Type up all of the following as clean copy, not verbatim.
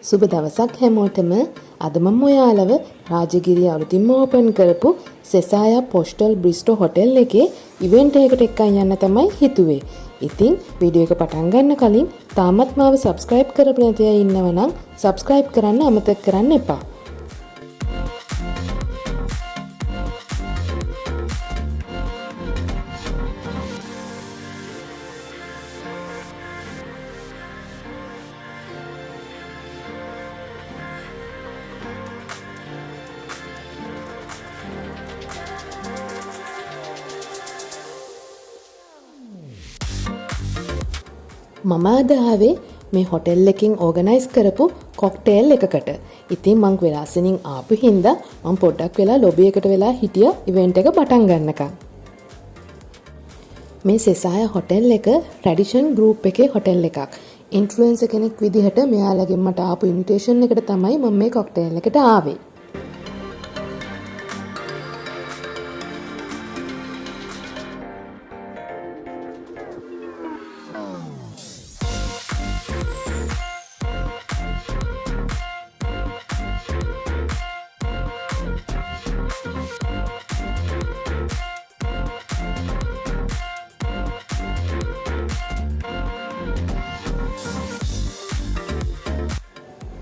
සුබ දවසක් හැමෝටම. අද මම ඔයාලව රාජගිරිය අලුතින්ම ඕපන් කරපු සෙසායා පොස්ටල් බ්‍රිස්ටෝ හොටෙල් එකේ ඉවෙන්ට් එකකට එක්කන් යන්න තමයි හිතුවේ. ඉතින් වීඩියෝ එක පටන් ගන්න කලින් තාමත් මාව සබ්ස්ක්‍රයිබ් කරපු නැති අය ඉන්නවනම් සබ්ස්ක්‍රයිබ් කරන්න අමතක කරන්න එපා. මම අද ආවේ මේ හොටෙල් එකකින් ඕගනයිස් කරපු කොක්ටේල් එකකට. ඉතින් මං වෙලාසනින් ආපු හින්දා මං පොඩ්ඩක් වෙලා ලොබි එකට වෙලා හිටියා ඉවෙන්ට් එක පටන් ගන්නකම්. මේ සෙසායා හොටෙල් එක ට්‍රැඩිෂන් ගෲප් එකේ හොටෙල් එකක්. ඉන්ෆ්ලුවෙන්සර් කෙනෙක් විදිහට මෙයාලගෙන් මට ආපු ඉන්විටේෂන් එකට තමයි මම මේ කොක්ටේල් එකට ආවේ.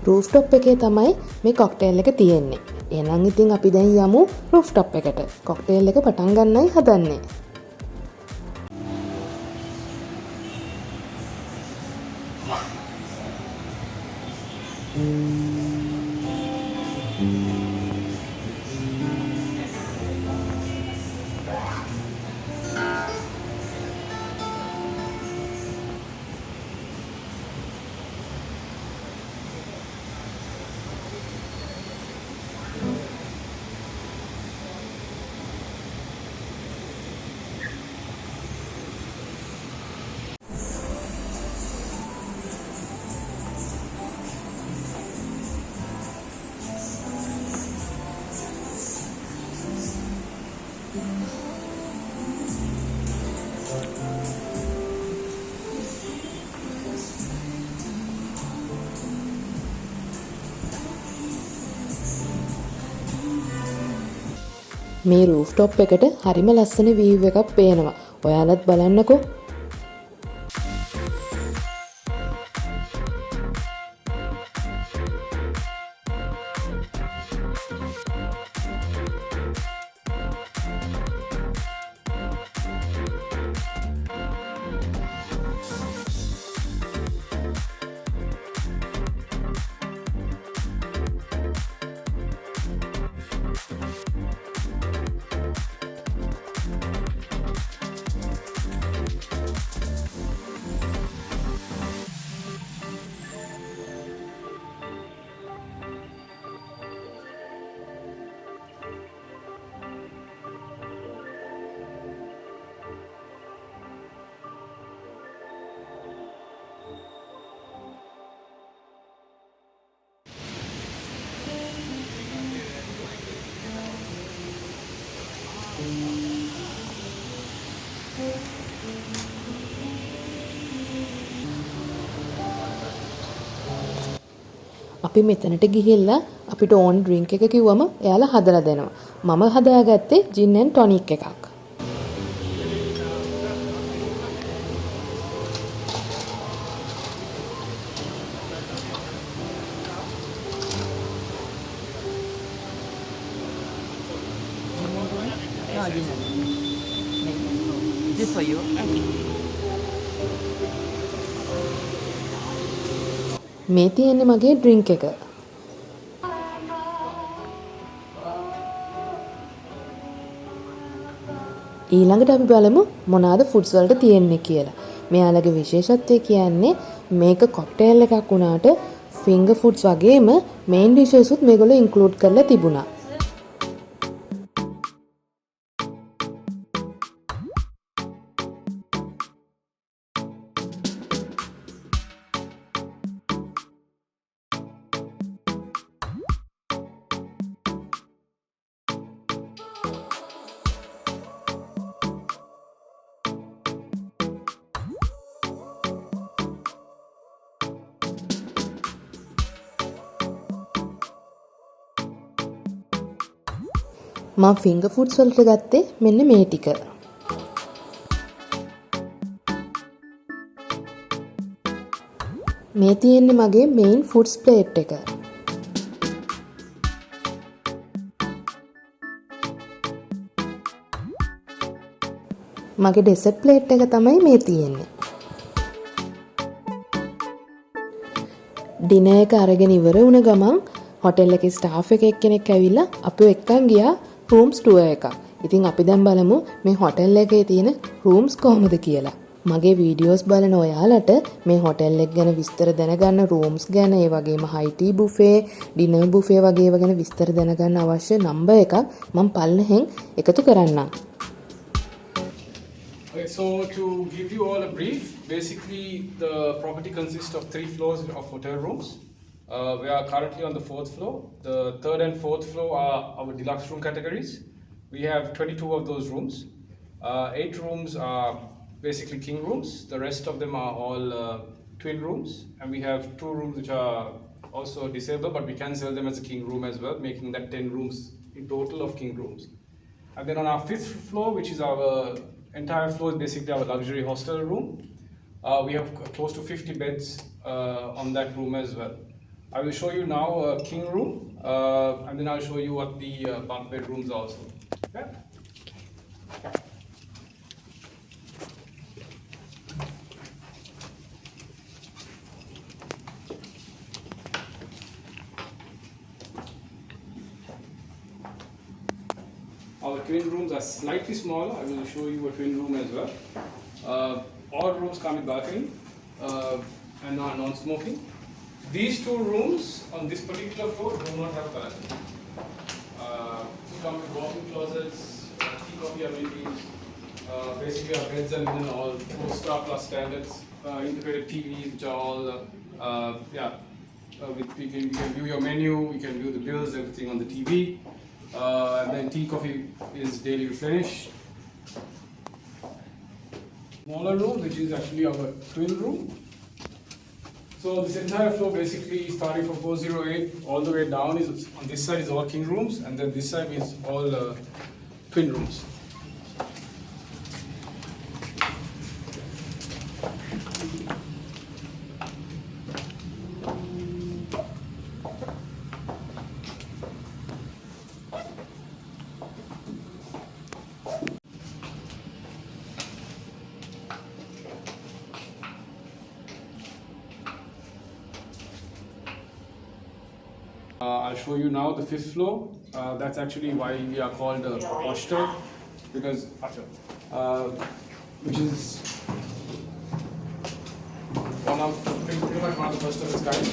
රූෆ්ටොප් එකේ තමයි මේ කොක්ටේල් එක තියෙන්නේ. එහෙනම් ඉතින් අපි දැන් යමු රූෆ්ටොප් එකට. කොක්ටේල් එක පටන් ගන්නයි හදන්නේ. මේ රූෆ්ටොප් එකට හරිම ලස්සන වීව් එකක් පේනවා. ඔයාලත් බලන්නකෝ. අපි මෙතනට ගිහිල්ලා අපිට ඕන් ඩ්‍රින්ක් එක කිව්වම එයාලා හදලා දෙනවා. මම හදාගත්තේ ජින් ඇන්ඩ් ටොනික් එකක්. This for you. මේ තියෙන්නේ මගේ ඩ්‍රින්ක් එක. ඊළඟට අපි බලමු මොනවාද ෆුඩ්ස් වලට තියෙන්නේ කියලා. මෙයාලගේ විශේෂත්වය කියන්නේ මේක කොක්ටේල් එකක් වුණාට ෆින්ගර් ෆුඩ්ස් වගේම මේන් ඩිෂස් උත් මේගොල්ලෝ ඉන්ක්ලූඩ් කරලා තිබුණා. මම ෆිංගර් ෆුඩ්ස් වලට ගත්තේ මෙන්න මේ ටික. මේ තියෙන්නේ මගේ මේන් ෆුඩ්ස් ප්ලේට් එක. මගේ ඩෙසර්ට් ප්ලේට් එක තමයි මේ තියෙන්නේ. ඩිනර් එක අරගෙන ඉවර වුණ ගමන් හොටෙල් එකේ ස්ටාෆ් එක්කෙනෙක් ඇවිල්ලා අපිව එක්කන් ගියා රූම්ස් ටුවර් එකක්. ඉතින් අපි දැන් බලමු මේ හොටෙල් එකේ තියෙන රූම්ස් කොහොමද කියලා. මගේ වීඩියෝස් බලන ඔයාලට මේ හොටෙල් එක ගැන විස්තර දැනගන්න, රූම්ස් ගැන, ඒ වගේම හයි ටී බුෆේ, ඩිනර් බුෆේ වගේ ඒවා ගැන විස්තර දැනගන්න අවශ්‍ය නම්බර් එකක් මම පල්ලෙහෙන් එකතු කරන්නම්. Okay, so to give you all a brief, basically the property consists of 3 floors of hotel rooms. We are currently on the 4th floor. The 3rd and 4th floor are our deluxe room categories. We have 22 of those rooms. 8 rooms are basically king rooms. The rest of them are all twin rooms. And we have 2 rooms which are also disabled, but we can sell them as a king room as well, making that 10 rooms in total of king rooms. And then on our 5th floor, which is our entire floor, is basically our luxury hostel room. We have close to 50 beds on that room as well. I will show you now a king room, and then I'll show you what the bunk bedrooms are also. Okay? Our twin rooms are slightly smaller. I will show you a twin room as well. All rooms come with balcony and are non-smoking. These 2 rooms on this particular floor do not have balcony. Come with walk-in closets, tea coffee amenities. Basically, our beds and linen all 4-star plus standards. Integrated TVs, which are all you can view your menu, you can view the bills, everything on the TV. And then tea coffee is daily replenished. Smaller room, which is actually our twin room. So this entire floor, basically starting from 408 all the way down, is on this side is all king rooms, and then this side is all twin rooms. I'll show you now the 5th floor. That's actually why we are called a hostel, because which is pretty much one of the first of its kind.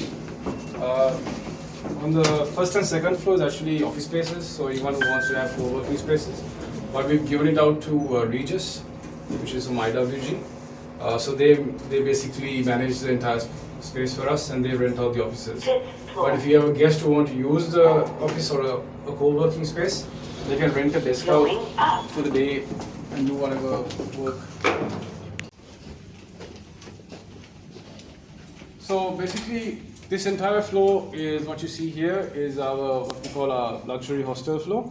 On the 1st and 2nd floor is actually office spaces, so anyone who wants to have co-working spaces. But we've given it out to Regis, which is from IWG. So they basically manage the entire space for us, and they rent out the offices. But if you have a guest who want to use the office or a co-working space, they can rent a desk out for the day and do whatever work. So basically, this entire floor is what you see here is our what we call our luxury hostel floor.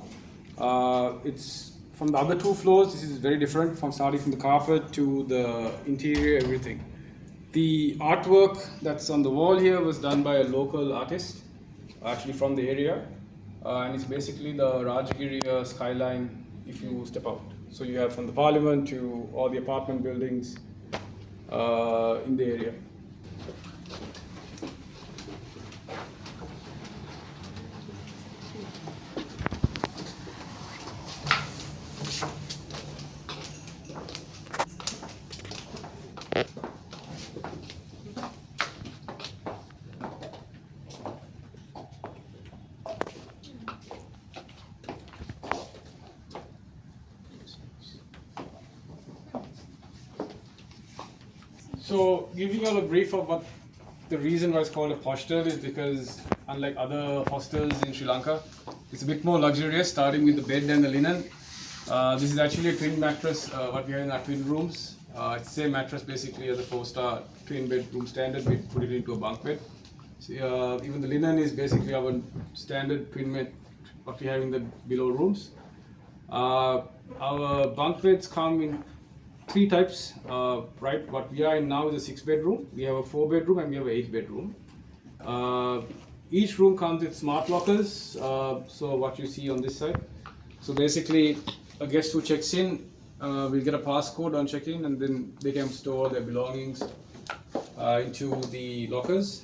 It's from the other 2 floors. This is very different, from starting from the carpet to the interior, everything. The artwork that's on the wall here was done by a local artist, actually from the area, and it's basically the Rajagiri skyline if you step out. So you have from the parliament to all the apartment buildings in the area. So, giving you all a brief of what the reason why it's called a hostel is because, unlike other hostels in Sri Lanka, it's a bit more luxurious, starting with the bed and the linen. This is actually a twin mattress, what we have in our twin rooms. It's the same mattress basically as a 4-star twin bedroom standard. We put it into a bunk bed. So, even the linen is basically our standard twin bed, what we have in the below rooms. Our bunk beds come in three types, right? What we are in now is a 6-bedroom. We have a 4-bedroom and we have an 8-bedroom. Each room comes with smart lockers. So what you see on this side. So basically, a guest who checks in will get a passcode on check-in, and then they can store their belongings into the lockers.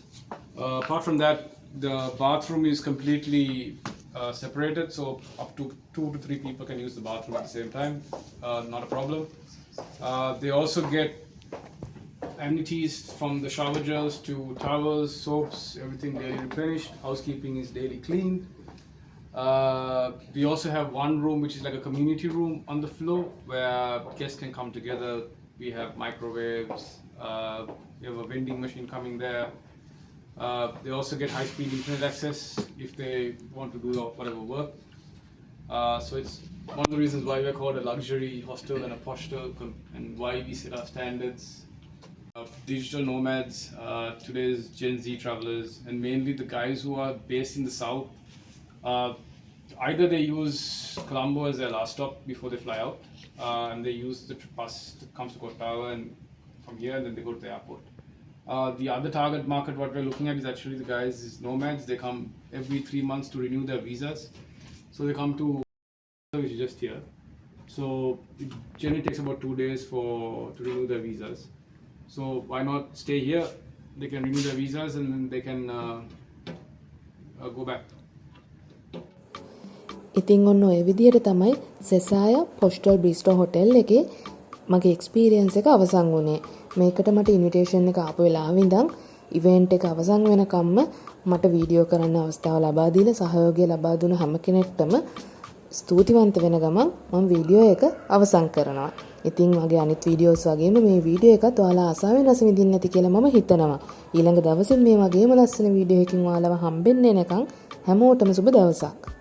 Apart from that, the bathroom is completely separated, so up to 2 to 3 people can use the bathroom at the same time. Not a problem. They also get amenities from the shower gels to towels, soaps, everything daily replenished. Housekeeping is daily cleaned. We also have one room which is like a community room on the floor where guests can come together. We have microwaves, we have a vending machine coming there. They also get high-speed internet access if they want to do whatever work. So it's one of the reasons why we're called a luxury hostel and a posh hostel, and why we set our standards. Digital nomads, today's Gen Z travelers, and mainly the guys who are based in the south. Either they use Colombo as their last stop before they fly out, and they use the bus that comes to Kottawa and from here, and then they go to the airport. The other target market, what we're looking at, is actually the guys, is nomads. They come every 3 months to renew their visas. So they come to, which is just here. So it generally takes about 2 days to renew their visas. So why not stay here? They can renew their visas and then they can go back. ඉතින් ඔන්න ඔය විදියට තමයි සෙසාය පොස්ටල් බ්‍රිස්ටෝ hotel එකේ මගේ experience එක අවසන් වුණේ. මේකට මට ඉන්විටේෂන් එක ආපු වෙලාවෙ ඉඳන් ඉවෙන්ට් එක අවසන් වෙනකම්ම මට වීඩියෝ කරන්න අවස්ථාව ලබා දීලා සහයෝගය ලබා දුන හැම කෙනෙක්ටම ස්තුතිවන්ත වෙන ගමන් මම වීඩියෝ එක අවසන් කරනවා. ඉතින් මගේ අනිත් වීඩියෝස් වගේම මේ වීඩියෝ එකත් ඔයාලා ආසාවෙන් රස විඳින්න ඇති කියලා මම හිතනවා. ඊළඟ දවසේ මේ වගේම ලස්සන වීඩියෝ එකකින් ඔයාලව හම්බෙන්න එනකන් හැමෝටම සුබ දවසක්.